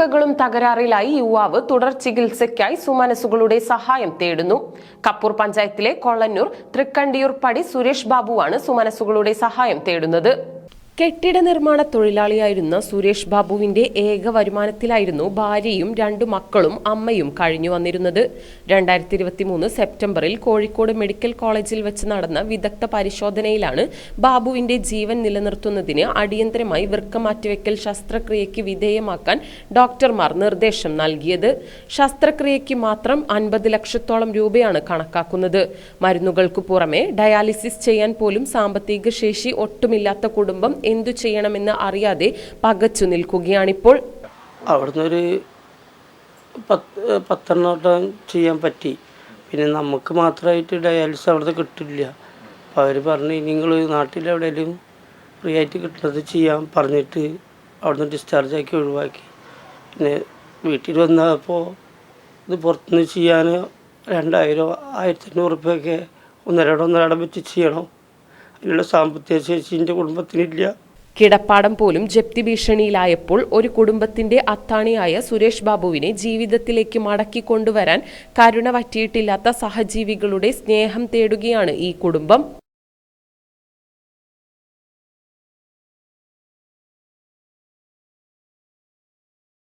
വൃക്കകളും തകരാറിലായി യുവാവ് തുടർ ചികിത്സയ്ക്കായി സുമനസുകളുടെ സഹായം തേടുന്നു. കപ്പൂർ പഞ്ചായത്തിലെ കൊള്ളന്നൂർ തൃക്കണ്ടിയൂർ പടി സുരേഷ് ബാബുവാണ് സുമനസുകളുടെ സഹായം തേടുന്നത്. കെട്ടിട നിർമ്മാണ തൊഴിലാളിയായിരുന്ന സുരേഷ് ബാബുവിന്റെ ഏക വരുമാനത്തിലായിരുന്നു ഭാര്യയും 2 മക്കളും അമ്മയും കഴിഞ്ഞു വന്നിരുന്നത്. 2023 സെപ്റ്റംബറിൽ കോഴിക്കോട് മെഡിക്കൽ കോളേജിൽ വെച്ച് നടന്ന വിദഗ്ധ പരിശോധനയിലാണ് ബാബുവിന്റെ ജീവൻ നിലനിർത്തുന്നതിന് അടിയന്തരമായി വൃക്ക മാറ്റിവെക്കൽ ശസ്ത്രക്രിയയ്ക്ക് വിധേയമാക്കാൻ ഡോക്ടർമാർ നിർദ്ദേശം നൽകിയത്. ശസ്ത്രക്രിയയ്ക്ക് മാത്രം 50 ലക്ഷത്തോളം രൂപയാണ് കണക്കാക്കുന്നത്. മരുന്നുകൾക്ക് പുറമെ ഡയാലിസിസ് ചെയ്യാൻ പോലും സാമ്പത്തിക ശേഷി ഒട്ടുമില്ലാത്ത കുടുംബം എന്തു ചെയ്യണമെന്ന് അറിയാതെ പകച്ചു നിൽക്കുകയാണിപ്പോൾ. അവിടുന്ന് ഒരു 10 ചെയ്യാൻ പറ്റി. പിന്നെ നമുക്ക് മാത്രമായിട്ട് ഡയാലിസിസ് അവിടുന്ന് കിട്ടില്ല. അപ്പോൾ അവർ പറഞ്ഞു, നിങ്ങൾ നാട്ടിലെവിടെയെങ്കിലും ഫ്രീ ആയിട്ട് കിട്ടുന്നത് ചെയ്യാൻ പറഞ്ഞിട്ട് അവിടുന്ന് ഡിസ്ചാർജ് ആക്കി ഒഴിവാക്കി. പിന്നെ വീട്ടിൽ വന്നപ്പോൾ ഇത് പുറത്തുനിന്ന് ചെയ്യാൻ 2000 1500 റുപ്യൊക്കെ ഒന്നരടം വെച്ച് ചെയ്യണം. അതിനുള്ള സാമ്പത്തിക ശേഷി എൻ്റെ കുടുംബത്തിനില്ല. കിടപ്പാടം പോലും ജപ്തി ഭീഷണിയിലായപ്പോൾ ഒരു കുടുംബത്തിന്റെ അത്താണിയായ സുരേഷ് ബാബുവിനെ ജീവിതത്തിലേക്ക് മടക്കി കൊണ്ടുവരാൻ കരുണ പറ്റിയിട്ടില്ലാത്ത സഹജീവികളുടെ സ്നേഹം തേടുകയാണ് ഈ കുടുംബം.